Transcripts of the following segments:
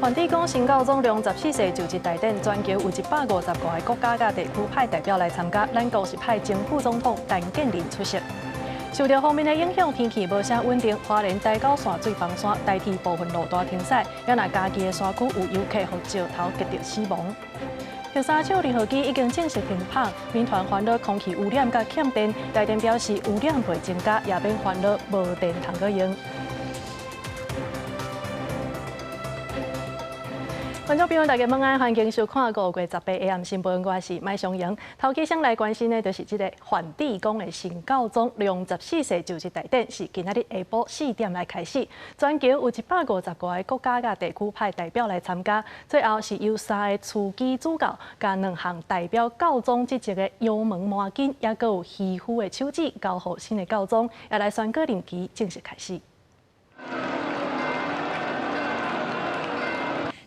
梵蒂冈新教宗良14世就职大典，全球有150多个国家甲地区派代表来参加，咱国是派前副总统陈建仁出席。受到方面的影响，天气无啥稳定，花莲大高线最房山代替部分路段停驶，也若家己的山区有游客互石头击到死亡。第三手离合机已经正式停跑，民团烦恼空气污染甲欠电，台电表示污染会增加，也免烦恼无电通可用。观众朋友，大家晚安，欢迎收看5月18日暗新闻，我是麦尚莹。头起先来关心的，就是这个梵蒂冈的新教宗良14世就职大典，是今仔日下晡4点来开始。全球有150多个国家甲地区派代表来参加，最后是由3个次基主教甲2项代表教宗职责的油门麻巾，也阁有渔夫的手指交予新的教宗，也来宣告任期正式开始。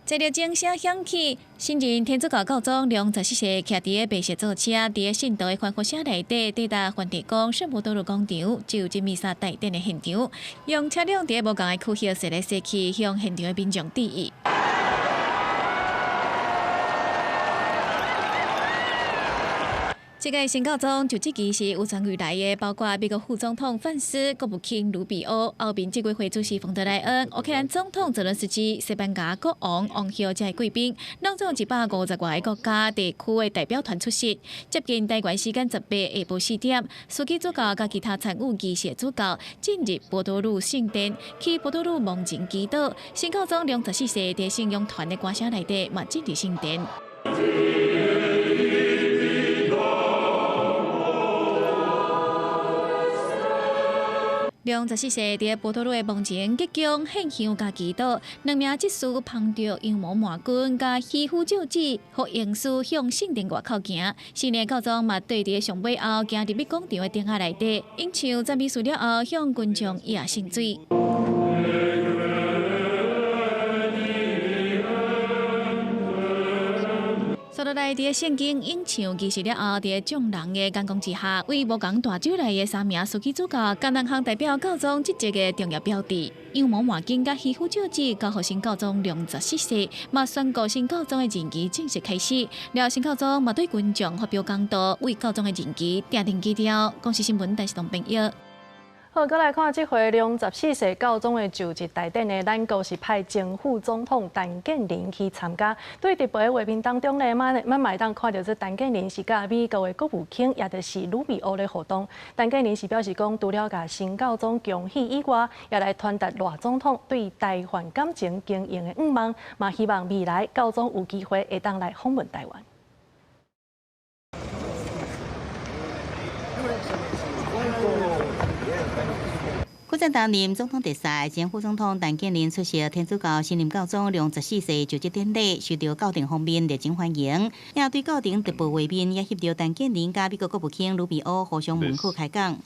在着钟声响起，新任天主教教宗良14世骑伫个白色座车，伫个信道的欢呼声内底抵达梵蒂冈圣母多禄广场，就职弥撒大典的现场，用车辆伫个无同的区域驶来驶去，向现场的民众致意。这个新教宗就职仪式有参与来的，包括美国副总统范斯、国务卿卢比欧、欧盟执委会主席冯德莱恩、乌克兰总统泽伦斯基、西班牙国王王休这些贵宾，拢总150多个国家地区的代表团出席。接近台湾时间18日下晡4点，司机主教甲其他参与仪式的主教进入波多禄圣殿，去波多禄蒙前祈祷。新教宗良14世在信仰团的歌声内底，嘛进入圣殿。良14世伫波多禄的墓前鞠躬献香甲祈祷，2名执事捧着羊毛麻棍甲渔夫咒子，互营士向圣殿外口行。新的教宗嘛对伫上尾后行入美广场的顶下内底，演唱赞美诗了后，向群众压圣水。所罗来伫圣经演唱仪式了后，伫众人的眼光之下，为无共大酒来的3名司机主教，甲2项代表教宗职责的重要标志。羊毛麻巾甲渔夫咒子交予新教宗良14世，嘛宣告新教宗的任期正式开始。了新教宗嘛对群众发表讲道，为教宗的任期定定基调。公司新闻台视同朋友。好，再来看这回良14世教宗的就职大典呢，咱国是派前副总统陈建仁去参加。对直播的画面当中呢，卖当看到这陈建仁是甲美国的国务卿，也就是卢比欧的互动。陈建仁是表示讲，除了甲新教宗恭喜以外，也来传达赖总统对台湾感情经营的愿望，嘛希望未来教宗有机会会当来访问台湾。负责担任总统特使前副总统陈建仁出席天主教新任教宗良14世就职典礼，受到教廷方面热情欢迎，也对教廷直播画面也翕到陈建仁甲美国国务卿卢比欧互相门口开讲。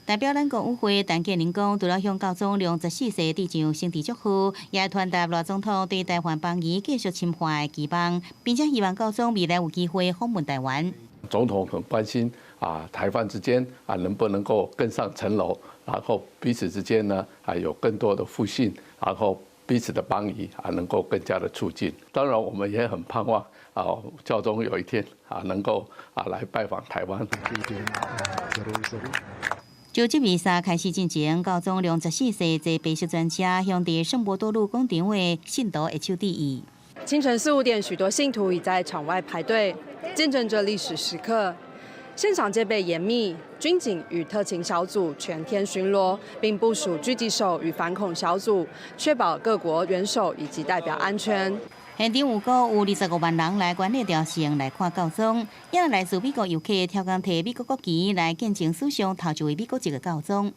代表咱国舞会，陈建仁讲，除了向教宗良14世致上圣旨祝福，也传达赖总统对台湾邦谊继续深化的期望，并且希望教宗未来有机会访问台湾。总统很关心台湾之间能不能够更上层楼，然后彼此之间呢有更多的互信，然后彼此的邦谊能够更加的促进。当然，我们也很盼望教宗有一天能够来拜访台湾。就职弥撒开始进行，教宗良14世坐白色专车向伫圣伯多禄广场的信徒下手致意。清晨4、5点，许多信徒已在场外排队，见证着历史时刻。现场戒备严密，军警与特勤小组全天巡逻，并部署狙击手与反恐小组，确保各国元首以及代表安全。现场有25万人来观礼朝圣来看教宗，也来自美国游客挑工摕美国国旗来见证史上头一位美国籍的教宗。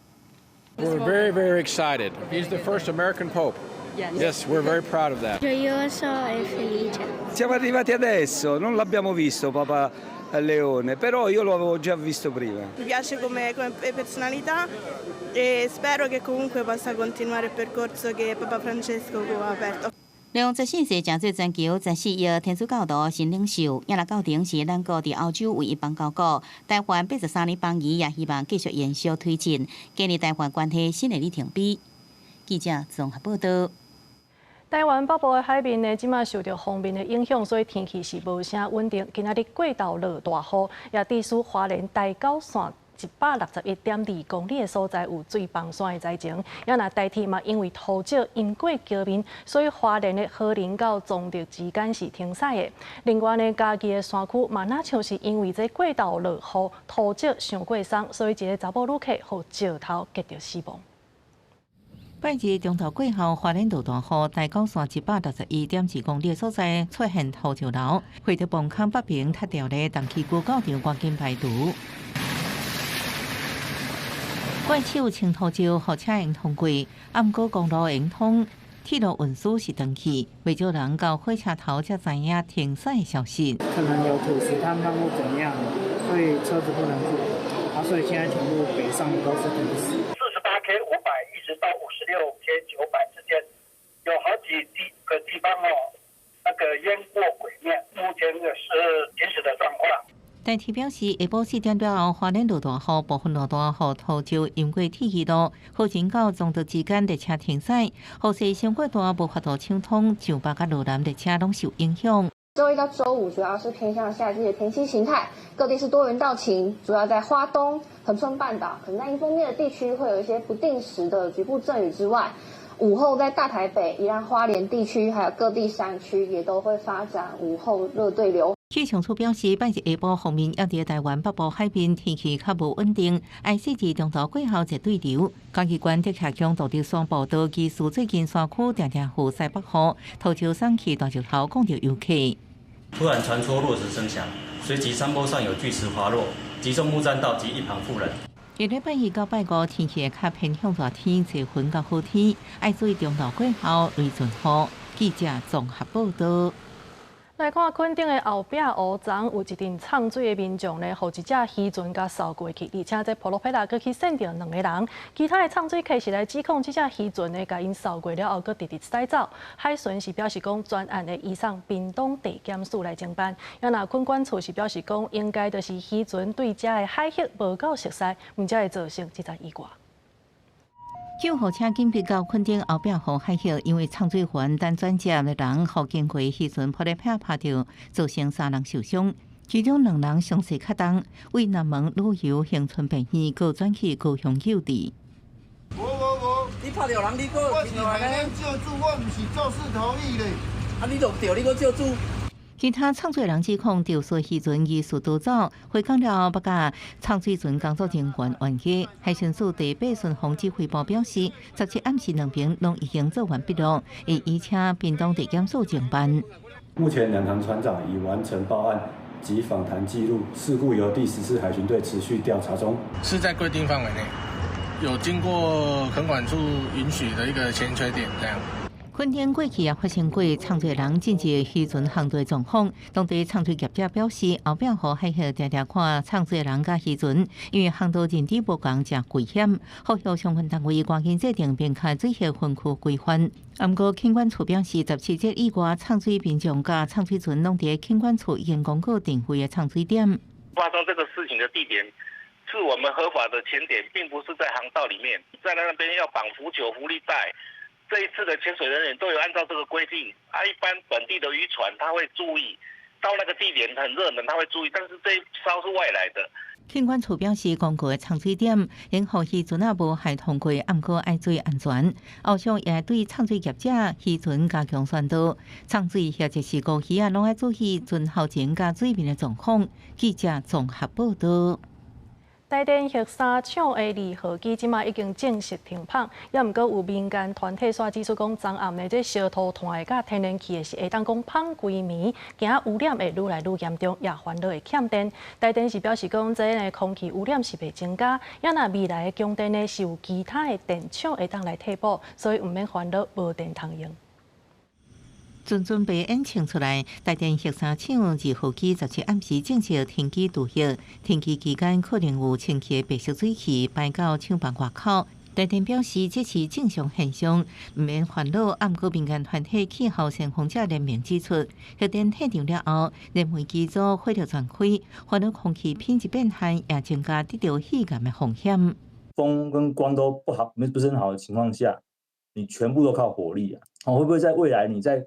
We're very, very excited. He's the first American Pope. Yes, we're very proud of that. Gioioso e felice. Siamo arrivati adesso, non l'abbiamo visto Papa Leone, però io lo avevo già visto prima. Mi piace come personalità e spero che comunque possa continuare il percorso che Papa Francesco ha aperto. 良14世正做全球14亿天主教徒新领袖，亚拉教廷是咱国伫欧洲唯一邦交国。台湾83年邦谊也希望继续延续推进，建立台湾关系新的里程碑。记者综合报道。台湾北部的海面呢，即马受到风面的影响，所以天气是无啥稳定。今仔日过昼落大雨，也致使花莲台九线161.2公里的所在有水崩山的灾情。也那台铁嘛，因为土石淹过桥面，所以花莲的河林到中立之间是停驶的。另外呢，嘉义的山区嘛，那像是因为这过昼落雨，土石上过松，所以一个查甫旅客互石头击到死亡。拜日中昼过后，花莲路大雨，台九线161.2公里所在出现土石流，会着磅坑北平塌掉的东溪区高场赶紧排除。怪手清土石，互车用通过，暗过公路用通，铁路运输是断去，未少人到火车头才知影停驶的消息。可能有土石坍塌或怎么样，所以车子不能过，所以现在全部北上都是土石。48K500一直到56K900之间，有好几个地方那个淹过轨面，目前是行驶的状况。台铁表示，下晡4点了后，花莲路大雨，部分路段和土石淹过铁轨路，河前到中德之间列车停驶，河西上过段无法度畅通，上北甲路南列车拢受影响。周一到周五主要是偏向夏季的天气形态，各地是多云到晴，主要在花东、恒春半岛、可能在迎风面的地区会有一些不定时的局部阵雨之外，午后在大台北、宜兰花莲地区还有各地山区也都会发展午后热对流。气象处表示，拜日下晡方面，要伫台湾北部海边天气较无稳定，IC至中昼过后热对流。嘉义县的下强导致山步道技术最近山区常常有西北风，土石散去大石头攻着游客。突然传出落石声响，随即山坡上有巨石滑落，击中木栈道及一旁妇人。下礼拜一到拜五天气会较偏向热天，侪云到好天，爱注意中昼过后雷阵雨。记者综合报道。来看垦丁的后壁湖庄有一阵呛水的民众呢，互一只渔船甲扫过去，而且这普罗佩拉阁去闪着2个人，其他的呛水客是来指控这只渔船呢，甲因扫过了后，阁直直驶走。海巡是表示讲，专案的移送屏东地检署来侦办。也那垦管处是表示讲，应该就是渔船对这的海域无够熟悉，毋才会造成这场意外。救护车紧逼到垦丁后壁湖海域，因为呛水环等转接的人，互经过渔船普里拍拍到，造成3人受伤，其中2人伤势较重，为南门旅游恒春病院，搁转去高雄救治。无，你拍到人，你搁我是海南救助，我毋是肇事逃逸咧。啊，你落掉，你搁救助？其他呛水人指控钓水渔船疑似逃走，回港了后，甲呛水船工作人员冤家。海巡署第8巡防指挥部表示，17暗时2名拢已经做完笔录，会移请屏东地检署侦办。目前2航船长已完成报案及访谈记录，事故由第14海巡队持续调查中。是在规定范围内，有经过垦管处允许的一个前缺点这样。垦丁过去也发生过呛水人进入渔船航队状况，当地呛水业者表示，后壁湖海域常常看呛水人甲渔船，因为航道认知无共，真危险。呼吁相关单位赶紧制定并开水域分区规范。不过，垦管处表示，17节以外呛水民众甲呛水船拢伫垦管处已经公告定位的呛水点。发生这个事情的地点是我们合法的潜点，并不是在航道里面，在那边要绑浮球、浮力带。这一次的潜水人员都有按照这个规定，一般本地的渔船他会注意，到那个地点很热门他会注意，但是这一艘是外来的。垦管处表示，公告的呛水点，因护渔船也无系通过，暗过爱注意安全。后续也对呛水业者、渔船加强宣导，呛水或者是过鱼拢爱注意船后前加水面的状况。记者综合报道。台电核三厂的2号机即马已经正式停跑，也毋过有民间团体煞指出讲，昨暗的这烧土团甲天然气的是会当讲芳规暝，惊污染会愈来愈严重，也烦恼会欠电。台电是表示讲，这个空气污染是袂增加，也若未来的供电呢是有其他的电厂会当来替补，所以毋免烦恼无电通用。准备演请出来，台电核三厂2号机17暗时正式停机除役，停机期间可能有清气的白色水汽排到厂房外口。台电表示，这是正常现象，毋免烦恼。暗过民间团体气候先锋者联盟指出，核电退场了后，燃煤机组火力全开，烦恼空气品质变坏，也增加得到肺癌的风险。风跟光都不好，不是很好的情况下，你全部都靠火力啊。会不会在未来你在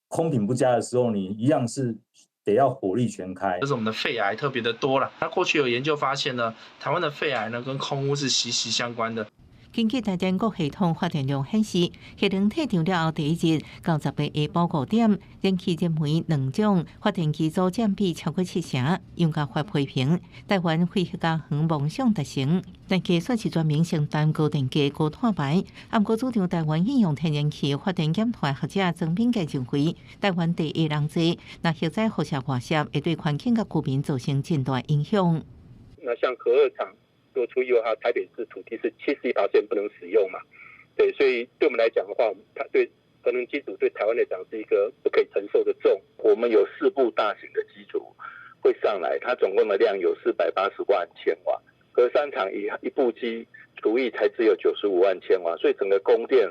空品不佳的时候，你一样是得要火力全开？就是我们的肺癌特别的多了。那过去有研究发现呢，台湾的肺癌呢跟空污是息息相关的。根据台电各系统发电量显示，核能退场了后第一日到10月下晡5点，燃气燃煤2种发电机组占比超过70%，用甲发批评台湾废核家园梦想达成，但技术是专门承担高电价高碳排。不过主张台湾应用天然气发电减碳学者曾炳杰认为，台湾地热人多，那核载辐射外泄会对环境甲居民造成真大影响。那像核二厂做出以后，它台北市土地是71%不能使用嘛？对，所以对我们来讲的话，它对核能机组对台湾来讲是一个不可以承受的重。我们有4部大型的机组会上来，它总共的量有480万千瓦，核3厂一部机除以才只有95万千瓦，所以整个供电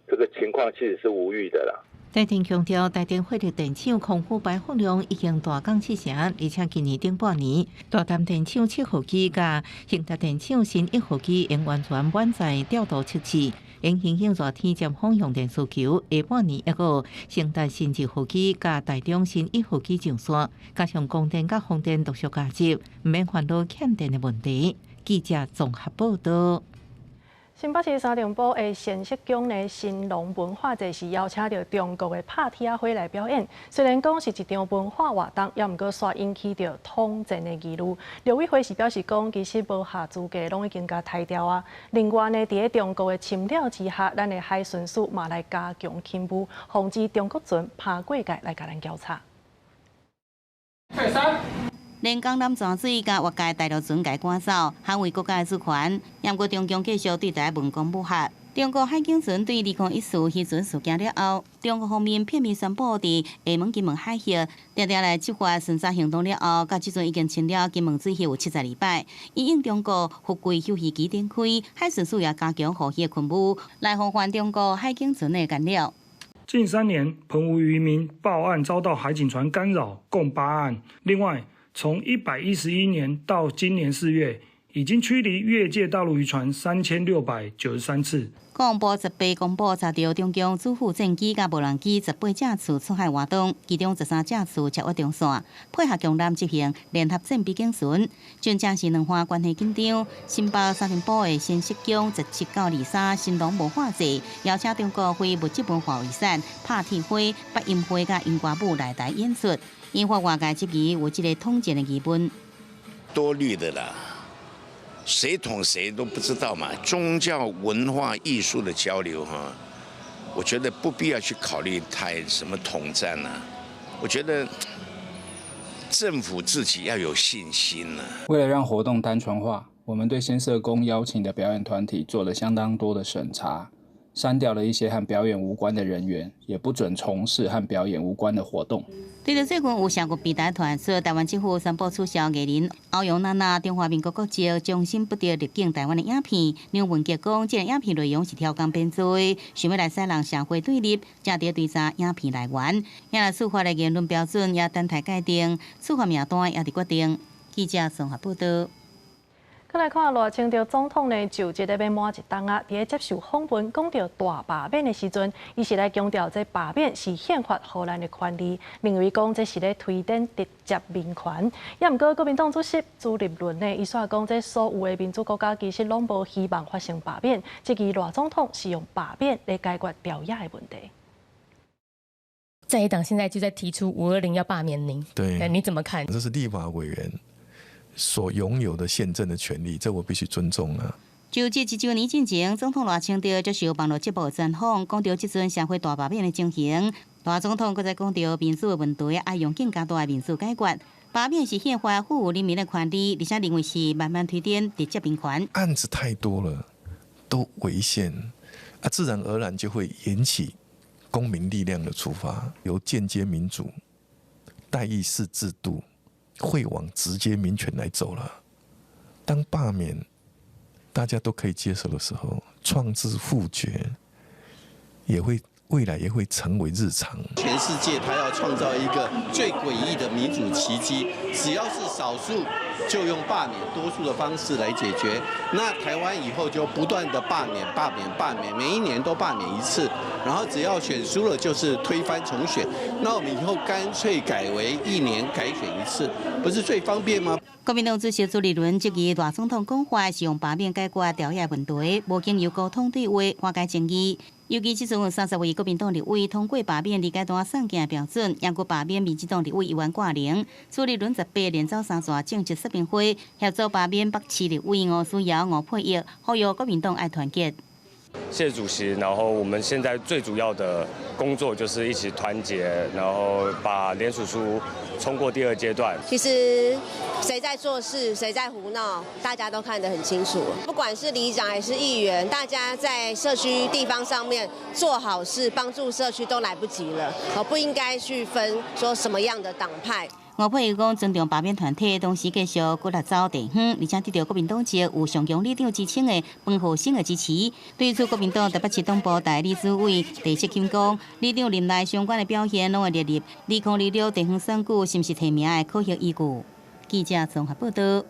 这个情况其实是无虞的啦。台电强调，台电火力电厂空污排放量已经大降70%，而且今年顶半年，大潭电厂7号机甲兴达电厂新1号机应完全满载调度测试，因影响热天接放用电需求。下半年1号，兴达新2号机甲台中新1号机上线，加上供电甲风电陆续加入，唔免烦恼欠电的问题。记者综合报道。新北市三重埔的仙石宫的新农文化节是邀请到中国的拍铁花来表演。虽然讲是一场文化活动，也毋过煞引起到统战的议论。刘委会是表示讲，其实无下资格拢已经甲汰掉啊。另外呢，伫中国的侵扰之下，咱的海巡署嘛来加强勤务，防止中国船爬过界来甲咱交叉。退三。连江南泉水甲外界大陆船界赶走，捍卫国家的主权。不过中共继续对台文攻武吓。中国海警船对2014渔船事件了后，中国方面片面宣布伫厦门金门海峡定来执法巡查行动了后，到即阵已经清了金门水域有72摆。因应中国福贵休渔期展开，海巡署也加强护渔的勤务，来防范中国海警船的干扰。近3年，澎湖渔民报案遭到海警船干扰，共8案。另外，从111年到今年4月，已经驱离越界大陆渔船3693次。国防部18公布查到中共主副战机甲无人机18架次出海活动，其中13架次接获中线，配合共南执行联合战备警巡，真正是两岸关系紧张。新北三重埔的新石宫17到23新农文化节，邀请中国非物质文化遗产拍铁花、八音花甲音乐舞来台演出。引发外界质疑有这个统战的疑问。多虑的啦，谁统谁都不知道嘛。宗教、文化、艺术的交流哈，我觉得不必要去考虑太什么统战啊。我觉得政府自己要有信心啊。为了让活动单纯化，我们对先社工邀请的表演团体做了相当多的审查，删掉了一些和表演无关的人员，也不准从事和表演无关的活动。对着最近有社国比台团说，台湾政府宣布取消艺人欧阳娜娜中华民国国籍终身不得入境台湾的影片。梁文杰讲，这个影片内容是挑工编做，想要来使人社会对立，正在调查影片来源。也来司法的言论标准也等待界定，司法名单也伫决定。记者综合报道。再来看赖清德总统呢，就职要满1冬啊，伫接受访问讲到大罢免的时阵，伊是来强调这罢免是宪法予咱的权利，认为讲这是咧推展直接民权。也毋过国民党主席朱立伦呢，伊说讲这所有的民主国家其实拢无希望发生罢免，即个赖总统是用罢免来解决调野的问题。在野党现在就在提出520要罢免您，对，你怎么看？这是立法委员所拥有的宪政的权利，这我必须尊重啊。就这19年之前，总统赖清德接受网络节目专访，讲到即阵社会大罢免的情形。赖总统搁再讲到民主的问题，爱用更加大的民主解决。罢免是宪法赋予人民的权利，而且认为是慢慢推展直接民权。案子太多了，都违宪啊，自然而然就会引起公民力量的出发，由间接民主、代议式制度。会往直接民权来走了。当罢免大家都可以接受的时候，创制复决也会未来也会成为日常。全世界他要创造一个最诡异的民主奇迹，只要是少数就用罢免多数的方式来解决。那台湾以后就不断的罢免，每一年都罢免一次，然后只要选输了就是推翻重选。那我们以后干脆改为1年改选一次，不是最方便吗？国民党主席朱立伦质疑大总统讲话是用罢免解决朝野问题，无经由沟通对话化解争议。尤其即阵有30位国民党立委通过罢免理解单送件标准，也佮罢免民进党立委1万挂零。朱立伦18连召3座政治说明会，协助罢免北市立委吴思瑶、吴佩益，呼吁国民党爱团结。谢谢主席，然后我们现在最主要的工作就是一起团结，然后把联署书冲过第2阶段。其实谁在做事，谁在胡闹，大家都看得很清楚。不管是里长还是议员，大家在社区地方上面做好事，帮助社区都来不及了，不应该去分说什么样的党派。吴佩益讲尊重罢免团体，同时继续鼓励走地方，而且得到国民党籍有上强力量之称的彭浩新的支持。对此，国民党台北市东部大理事委第7金讲，里长任内相关的表现拢会列入2026地方选举是毋是提名的考核依据。记者综合报道。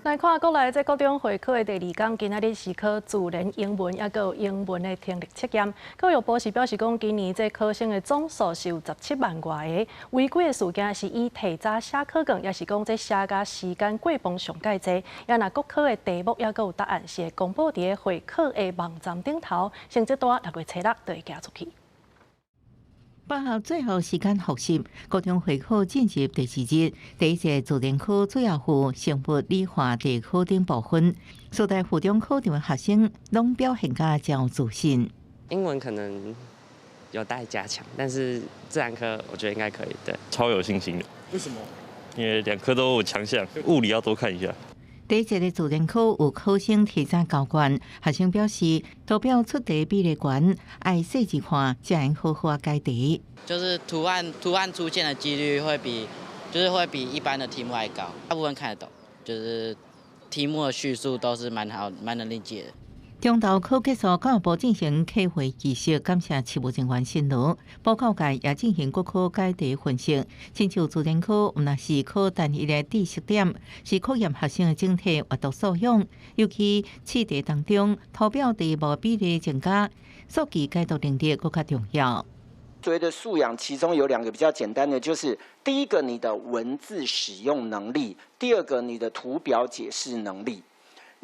来看国内这高中会考的第2天，今仔日是考自然、英文，也有英文的听力测验。教育部是表示讲，今年这考生的总数是有17万多个，违规的事件是以提早写考卷，也是讲这写甲时间过磅上介济。也若国考的题目也有答案是会公布伫会考的网站顶头，成绩单6月6就会寄出去。8号最后时间复习，高中会考进入第2日。第一届自然科主要附生物理化地考等部分，所在附中考场的学生拢表现甲较自信。英文可能有待加强，但是自然科我觉得应该可以。对，超有信心的。为什么？因为2科都有强项，物理要多看一下。第一届的自然科有考生提早交卷，学生表示图表出题比例悬，爱细致看才能好好解题。就是图案出现的几率会比一般的题目还高，大部分看得懂，就是题目的叙述都是蛮能理解的。中昼考结束，教育部进行开会仪式，感谢事务人员辛劳。报告界也进行国考解题分析，亲像自然科，毋若是考单一的知识点，是考验学生的整体阅读素养。尤其试题当中，图表题目比例增加，数据解读能力更加重要。所谓的素养，其中有2个比较简单的，就是第一个你的文字使用能力，第2个你的图表解释能力。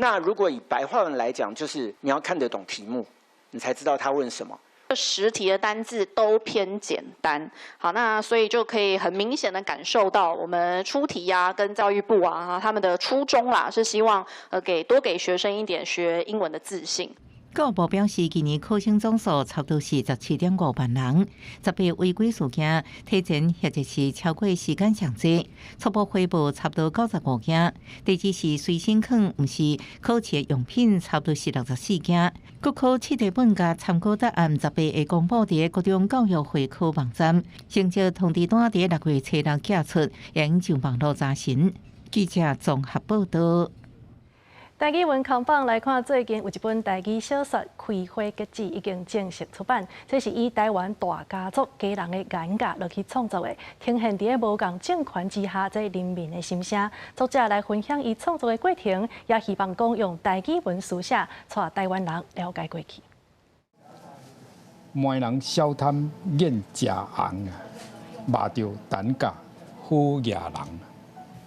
那如果以白话文来讲，就是你要看得懂题目，你才知道他问什么。10题的单字都偏简单，好，那所以就可以很明显的感受到我们出题啊，跟教育部啊，他们的初衷啦，是希望多给学生一点学英文的自信。教育部表示，今年考生总数差不多是17.5万人，18违规事件提前或者是超过时间上限，初步回报差不多95件。第二是随身坑，毋是考试用品，差不多是64件。国考试题本甲参考答案18会公布伫各中教育会考网站，成绩通知单伫6月7日寄出，也应上网络查询。记者综合报道。台语文康榜来看，最近有一本台语小说《开花结子》已经正式出版。这是以台湾大家族家人的眼界落去创作的，呈现伫无共政权之下这人民的心声。作者来分享伊创作的过程，也希望讲用台语文书写，带台湾人了解过去。每人小贪眼食红啊，目着胆甲好野人。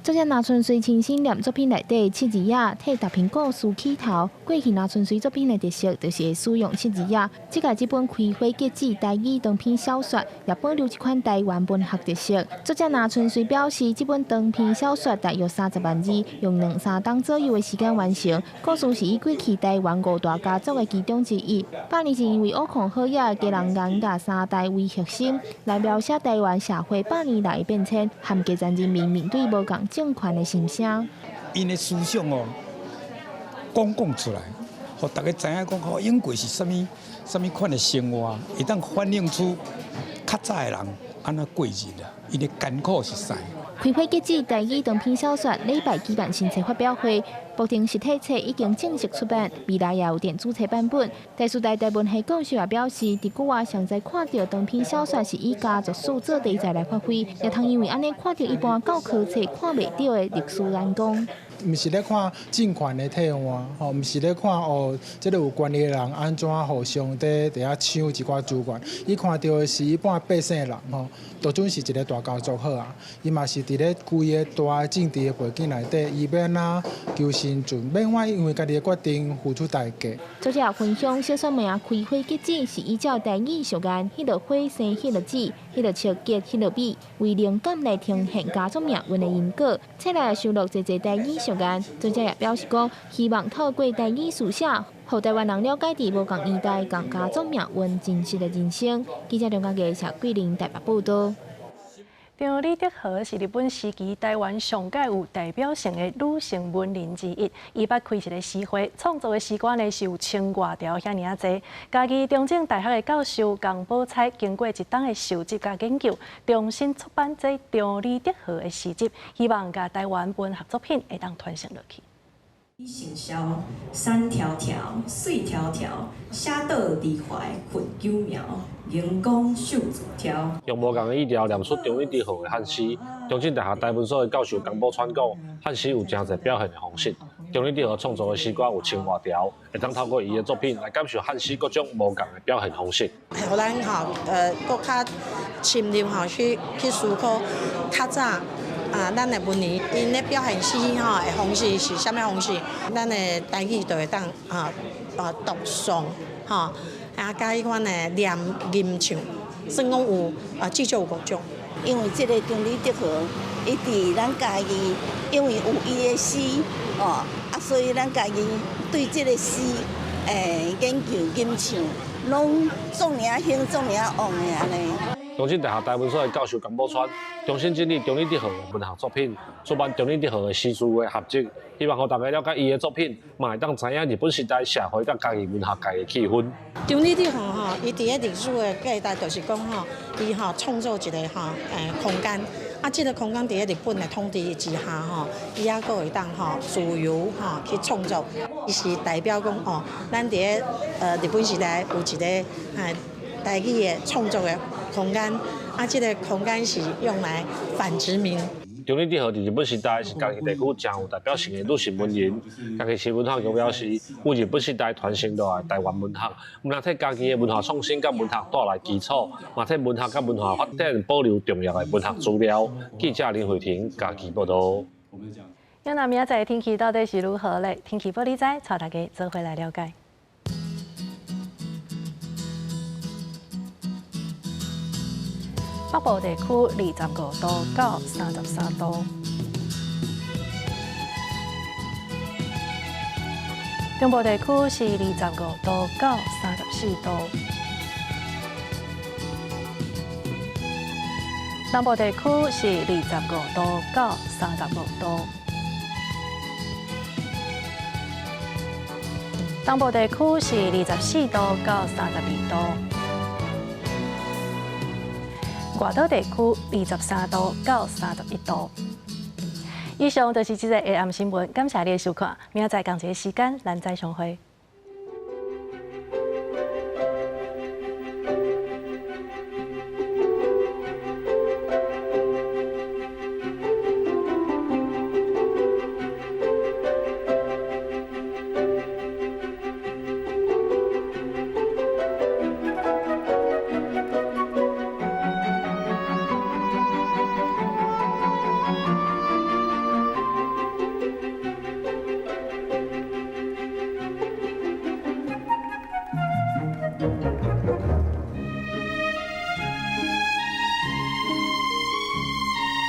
作者拿春水亲身念作品内底七字仔，替大苹果梳起头。过去拿春水作品的特色就是会使用七字仔。这届这本《开花结子》台语长篇小说也保留一款台湾文学特色。作者拿春水表示，这本长篇小说大约30万字，用2-3天左右的时间完成。故事是以过去台湾5大家族的其中之一，8年前因为恶控好野的家人眼甲3代为核心，来描写台湾社会8年来的变迁，和家人人民面对无共政权的心声。因的思想哦，讲出来，互大家知影讲，好英国是什么款的生活，会当反映出较早的人安怎过日啊，因的艰苦是啥。开花结子台语长篇小说礼拜举办新册发表会，目前实体册已经正式出版，未来也有电子册版本。第四代台文系教授也表示，伫句话上在看到长篇小说是以家族史做题材来发挥，也通因为安尼看到一般教科册看袂到的历史眼光。毋是咧看政权的替换，吼，毋是咧看即个有权利的人安怎互相伫遐抢一寡资源。伊看到的是一般百姓人，吼，都准是一个大家族好啊。伊嘛是伫咧规个大政治的背景内底，伊免啊求生存，免我因为家己的决定付出代价。作者也分享，小说名开花结籽是依照台语俗谚“迄落花生，迄落籽，迄落树结，迄落米”为灵感来呈现家族命运的因果。册内收录侪台语俗谚，作者也表示讲，希望透过台语书写，让台湾人了解伫无共年代、共家族命运真实的人生。记者梁家记者桂林台北报道。张李德和是日本时期台湾上届有代表性的女性文人之一。伊捌开一个诗会，创作的诗歌呢是有千外条遐尔济。家己中正大学的教授江宝彩经过一冬的收集甲研究，重新出版这张李德和的诗集，希望甲台湾文学作品会当传承落去。行销山条条水条条，写倒离怀困九苗，荧光绣竹条。用无共的语调念出张李德和的汉诗。中正大学台文所的教授江宝川讲，汉诗有真侪表现的方式。张李德和创作的诗歌有千外条，会当透过伊的作品来感受汉诗各种无共的表现方式。互咱搁较深入去思考较早。咱的文人因咧表现诗的方式是啥物方式？咱的台语就会当读诵加迄款的念吟唱，算讲有至少有5种。因为这个张李德和，伊伫咱家己，因为有伊的诗所以咱家己对这个诗研究吟唱，拢总尔兴总尔旺的安尼。中正大学台文所的教授江宝川重新整理张李德和的文学作品，出版张李德和的诗词的合集，希望让大家了解伊的作品，嘛会当知影日本时代社会甲家己文学界的气氛。张李德和伊伫咧历史的阶段，就是讲伊创造一个空间，这个空间伫咧日本的统治之下伊还佫会当自由去创作，伊是代表讲咱伫咧日本时代有一个台语的创作的空间，这个空间是用来反殖民。张李德和伫日本时代是家己地区真有代表性的女性文人，家己新文学强调是为日本时代传承落来台湾文学，毋但替家己的文学创新甲文学带来基础，嘛替文学甲文学发展保留重要的文学资料。记者林慧婷家己报道。那明仔载天气到底是如何嘞？天气报你知，带大家做回来了解。北部地区25度到33度，中部地区是25度到34度，南部地区是25度到35度，东部地区是24度到32度。外岛地区23度到31度。以上就是这个下暗新闻，感谢你的收看。明仔载同一个时间，咱再相会。